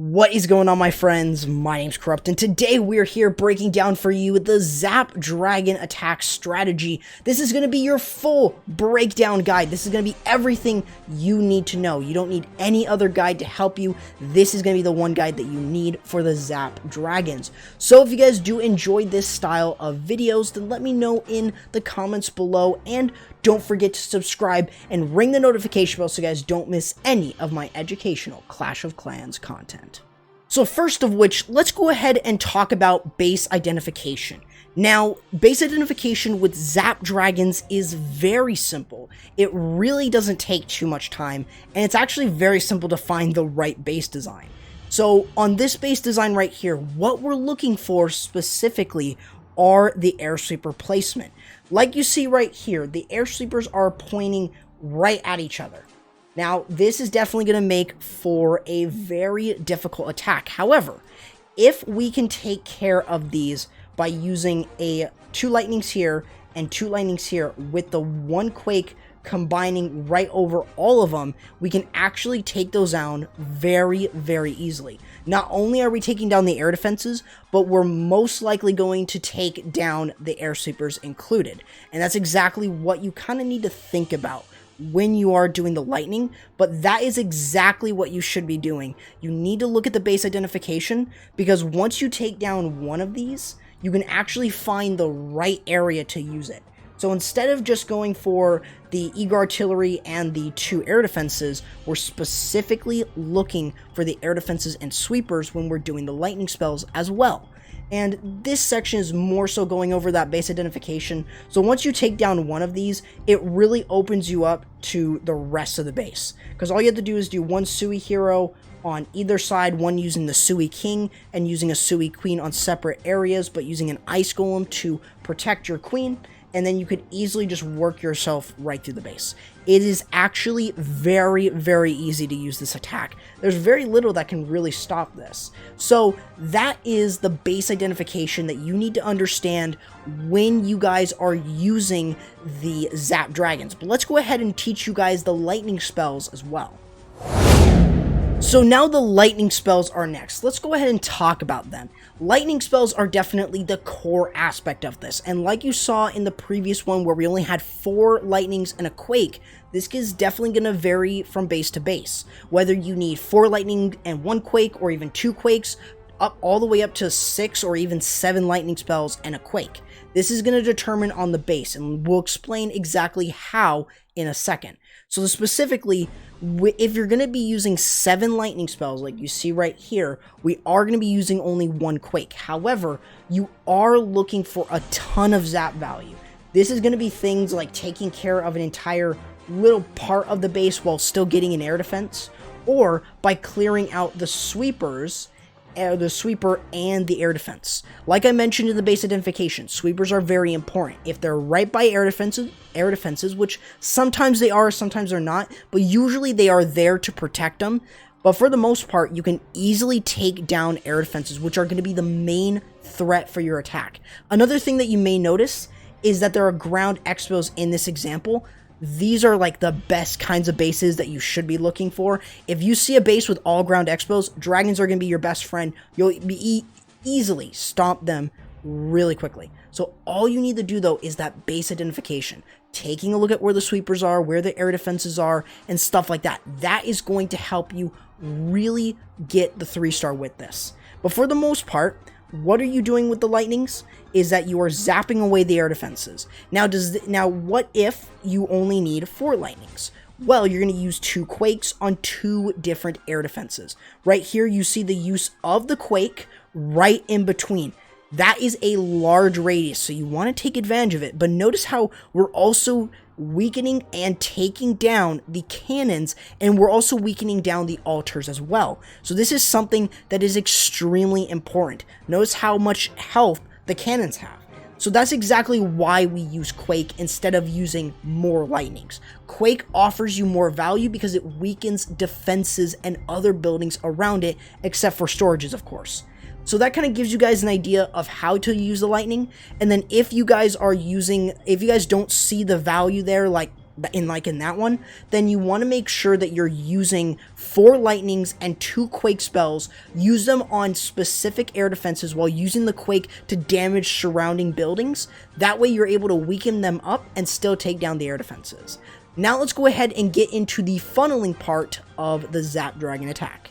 What is going on, my friends? My name's Corrupt, and today we're here breaking down for you the Zap Dragon attack strategy. This is going to be your full breakdown guide. This is going to be everything you need to know. You don't need any other guide to help you. This is going to be the one guide that you need for the Zap Dragons. So if you guys do enjoy this style of videos, then let me know in the comments below, and don't forget to subscribe and ring the notification bell so you guys don't miss any of my educational Clash of Clans content. So first of which, let's go ahead and talk about base identification. Now, base identification with Zap Dragons is very simple. It really doesn't take too much time, and it's actually very simple to find the right base design. So on this base design right here, what we're looking for specifically are the air sweeper placement. Like you see right here, the air sweepers are pointing right at each other. Now, this is definitely going to make for a very difficult attack. However, if we can take care of these by using two lightnings here and two lightnings here with the one quake combining right over all of them, we can actually take those down very, very easily. Not only are we taking down the air defenses, but we're most likely going to take down the air sweepers included. And that's exactly what you kind of need to think about when you are doing the lightning, but that is exactly what you should be doing. You need to look at the base identification, because once you take down one of these, you can actually find the right area to use it. So instead of just going for the Eagle Artillery and the two air defenses, we're specifically looking for the air defenses and sweepers when we're doing the lightning spells as well. And this section is more so going over that base identification. So once you take down one of these, it really opens you up to the rest of the base. Because all you have to do is do one Sui hero on either side, one using the Sui King and using a Sui Queen on separate areas, but using an Ice Golem to protect your queen. And then you could easily just work yourself right through the base. It is actually very, very easy to use this attack. There's very little that can really stop this. So that is the base identification that you need to understand when you guys are using the Zap Dragons. But let's go ahead and teach you guys the lightning spells as well. So now the lightning spells are next. Let's go ahead and talk about them. Lightning spells are definitely the core aspect of this, and like you saw in the previous one where we only had 4 lightnings and a quake, this is definitely going to vary from base to base. Whether you need 4 lightning and 1 quake, or even 2 quakes, up all the way up to 6 or even 7 lightning spells and a quake. This is going to determine on the base, and we'll explain exactly how in a second. So specifically, if you're going to be using 7 lightning spells like you see right here, we are going to be using only 1 quake. However, you are looking for a ton of zap value. This is going to be things like taking care of an entire little part of the base while still getting an air defense, or by clearing out the sweepers, the sweeper and the air defense. Like I mentioned in the base identification, sweepers are very important. If they're right by air defenses, which sometimes they are, sometimes they're not, but usually they are there to protect them. But for the most part, you can easily take down air defenses, which are going to be the main threat for your attack. Another thing that you may notice is that there are ground expos in this example. These are like the best kinds of bases that you should be looking for. If you see a base with all ground expos, dragons are going to be your best friend. You'll be easily stomp them really quickly. So all you need to do though is that base identification. Taking a look at where the sweepers are, where the air defenses are, and stuff like that. That is going to help you really get the 3-star with this. But for the most part, what are you doing with the lightnings is that you are zapping away the air defenses. Now what if you only need 4 lightnings? Well, you're going to use 2 quakes on 2 different air defenses. Right here you see the use of the quake right in between. That is a large radius, so you want to take advantage of it. But notice how we're also weakening and taking down the cannons, and we're also weakening down the altars as well. So this is something that is extremely important. Notice how much health the cannons have. So that's exactly why we use Quake instead of using more lightnings. Quake offers you more value because it weakens defenses and other buildings around it, except for storages, of course. So that kind of gives you guys an idea of how to use the lightning. And then if you guys don't see the value there, like in that one, then you want to make sure that you're using 4 lightnings and 2 quake spells. Use them on specific air defenses while using the quake to damage surrounding buildings. That way you're able to weaken them up and still take down the air defenses. Now let's go ahead and get into the funneling part of the Zap Dragon attack.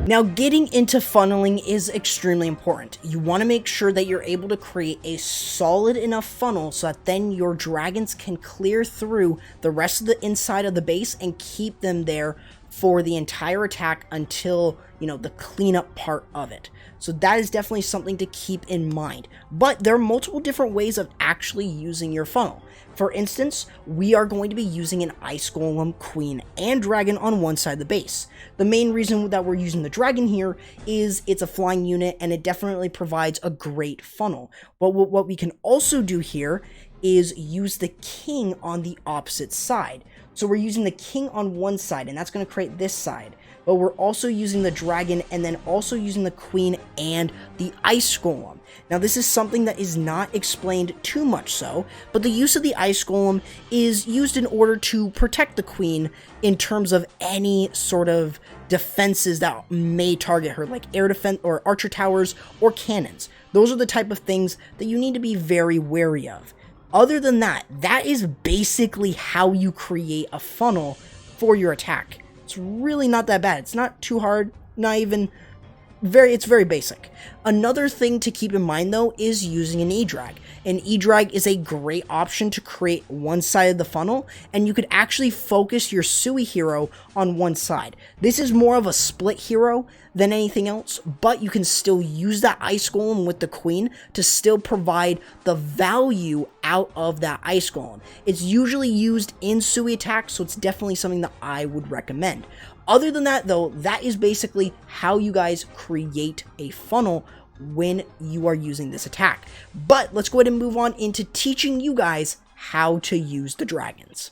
Now, getting into funneling is extremely important. You want to make sure that you're able to create a solid enough funnel so that then your dragons can clear through the rest of the inside of the base and keep them there for the entire attack until, the cleanup part of it. So that is definitely something to keep in mind. But there are multiple different ways of actually using your funnel. For instance, we are going to be using an Ice Golem, Queen, and Dragon on one side of the base. The main reason that we're using the Dragon here is it's a flying unit and it definitely provides a great funnel. But what we can also do here is use the King on the opposite side. So we're using the King on one side, and that's going to create this side. But we're also using the Dragon and then also using the Queen and the Ice Golem. Now, this is something that is not explained too much so, but the use of the Ice Golem is used in order to protect the Queen in terms of any sort of defenses that may target her, like air defense or archer towers or cannons. Those are the type of things that you need to be very wary of. Other than that, that is basically how you create a funnel for your attack. It's really not that bad. It's not too hard, not even it's very basic. Another thing to keep in mind though is using an Edrag. An Edrag is a great option to create one side of the funnel, and you could actually focus your Sui hero on one side. This is more of a split hero than anything else, but you can still use that Ice Golem with the Queen to still provide the value out of that Ice Golem. It's usually used in Sui attacks, so it's definitely something that I would recommend. Other than that though, that is basically how you guys create a funnel when you are using this attack. But let's go ahead and move on into teaching you guys how to use the dragons.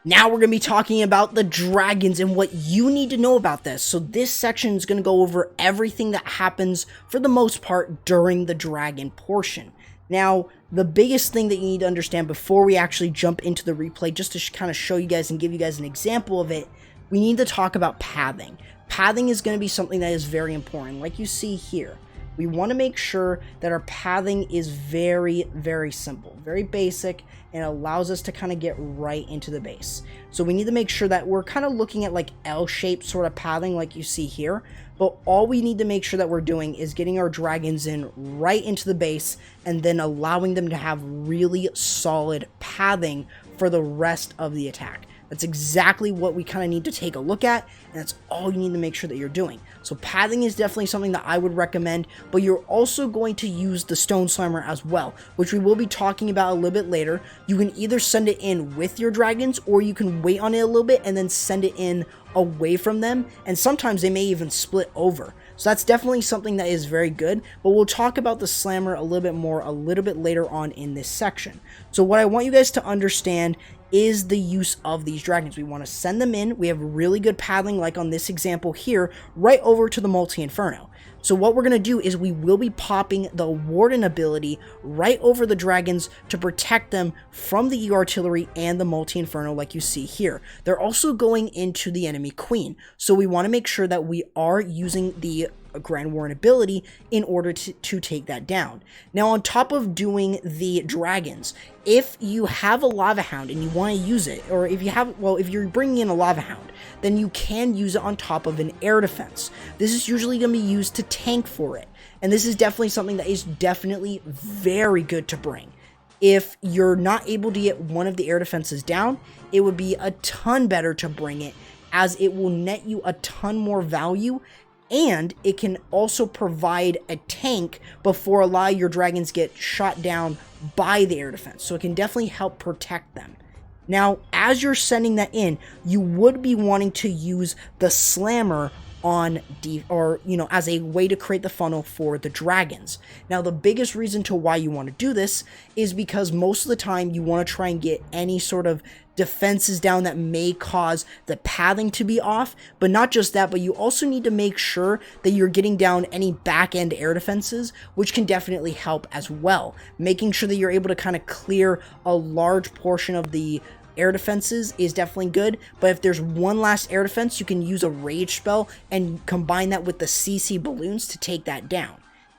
Now we're going to be talking about the dragons and what you need to know about this. So this section is going to go over everything that happens for the most part during the dragon portion. Now, the biggest thing that you need to understand before we actually jump into the replay, just to kind of show you guys and give you guys an example of it, we need to talk about pathing. Pathing is going to be something that is very important. Like you see here, we want to make sure that our pathing is very, very simple, very basic, and allows us to kind of get right into the base. So we need to make sure that we're kind of looking at like L-shaped sort of pathing like you see here, but all we need to make sure that we're doing is getting our dragons in right into the base and then allowing them to have really solid pathing for the rest of the attack. That's exactly what we kind of need to take a look at, and that's all you need to make sure that you're doing. So pathing is definitely something that I would recommend, but you're also going to use the Stone Slammer as well, which we will be talking about a little bit later. You can either send it in with your dragons, or you can wait on it a little bit and then send it in away from them, and sometimes they may even split over. So that's definitely something that is very good, but we'll talk about the Slammer a little bit more a little bit later on in this section. So what I want you guys to understand is the use of these dragons. We want to send them in. We have really good pathing, like on this example here, right over to the Multi-Inferno. So what we're going to do is we will be popping the Warden ability right over the dragons to protect them from the E-Artillery and the Multi-Inferno like you see here. They're also going into the enemy Queen. So we want to make sure that we are using the Grand Warden ability in order to take that down. Now, on top of doing the dragons, if you have a Lava Hound and you want to use it, or if you're bringing in a Lava Hound, then you can use it on top of an air defense. This is usually going to be used to tank for it, and this is definitely something that is definitely very good to bring. If you're not able to get one of the air defenses down, it would be a ton better to bring it, as it will net you a ton more value, and it can also provide a tank before a lot of your dragons get shot down by the air defense. So it can definitely help protect them. Now, as you're sending that in, you would be wanting to use the Slammer on as a way to create the funnel for the dragons. Now, the biggest reason to why you want to do this is because most of the time you want to try and get any sort of defenses down that may cause the pathing to be off, but not just that, but you also need to make sure that you're getting down any back-end air defenses, which can definitely help as well. Making sure that you're able to kind of clear a large portion of the air defenses is definitely good, but if there's one last air defense, you can use a rage spell and combine that with the CC balloons to take that down.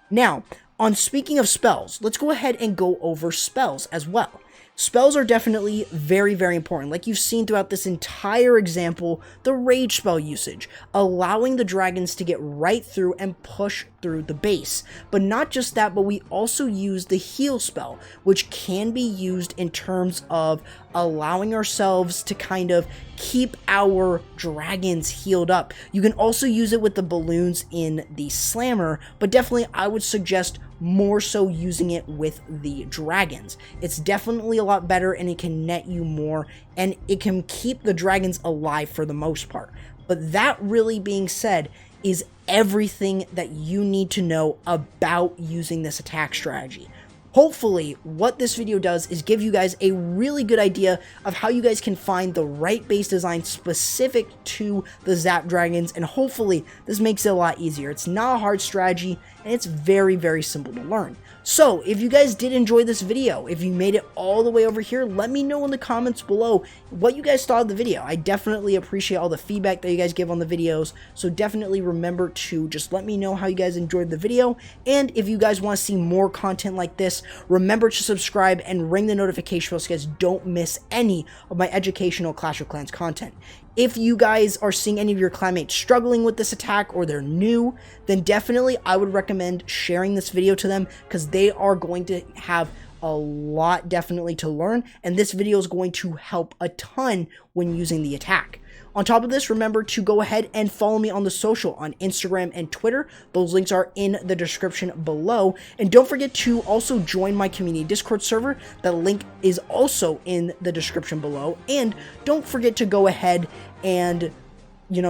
Now, on speaking of spells, let's go ahead and go over spells as well. Spells are definitely very, very important. Like you've seen throughout this entire example, the rage spell usage, allowing the dragons to get right through and push through the base. But not just that, but we also use the heal spell, which can be used in terms of allowing ourselves to kind of keep our dragons healed up. You can also use it with the balloons in the slammer, but definitely I would suggest more so using it with the dragons. It's definitely a lot better, and it can net you more, and it can keep the dragons alive for the most part. But that really being said is everything that you need to know about using this attack strategy. Hopefully, what this video does is give you guys a really good idea of how you guys can find the right base design specific to the Zap Dragons, and hopefully this makes it a lot easier. It's not a hard strategy, and it's very, very simple to learn. So, if you guys did enjoy this video, if you made it all the way over here, let me know in the comments below what you guys thought of the video. I definitely appreciate all the feedback that you guys give on the videos, so definitely remember to just let me know how you guys enjoyed the video, and if you guys want to see more content like this, remember to subscribe and ring the notification bell so you guys don't miss any of my educational Clash of Clans content. If you guys are seeing any of your clanmates struggling with this attack or they're new, then definitely I would recommend sharing this video to them, because they are going to have a lot definitely to learn, and this video is going to help a ton when using the attack. On top of this, remember to go ahead and follow me on the social on Instagram and Twitter. Those links are in the description below. And don't forget to also join my community Discord server. The link is also in the description below. And don't forget to go ahead and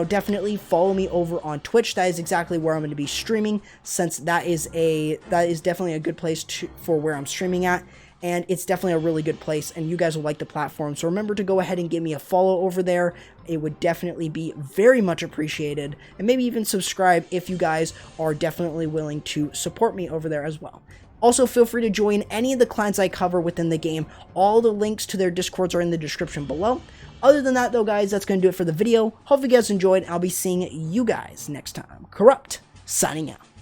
definitely follow me over on Twitch. That is exactly where I'm going to be streaming, since that is definitely a good place for where I'm streaming at. And it's definitely a really good place, and you guys will like the platform. So remember to go ahead and give me a follow over there. It would definitely be very much appreciated. And maybe even subscribe if you guys are definitely willing to support me over there as well. Also, feel free to join any of the clans I cover within the game. All the links to their Discords are in the description below. Other than that, though, guys, that's going to do it for the video. Hope you guys enjoyed. I'll be seeing you guys next time. Corrupt, signing out.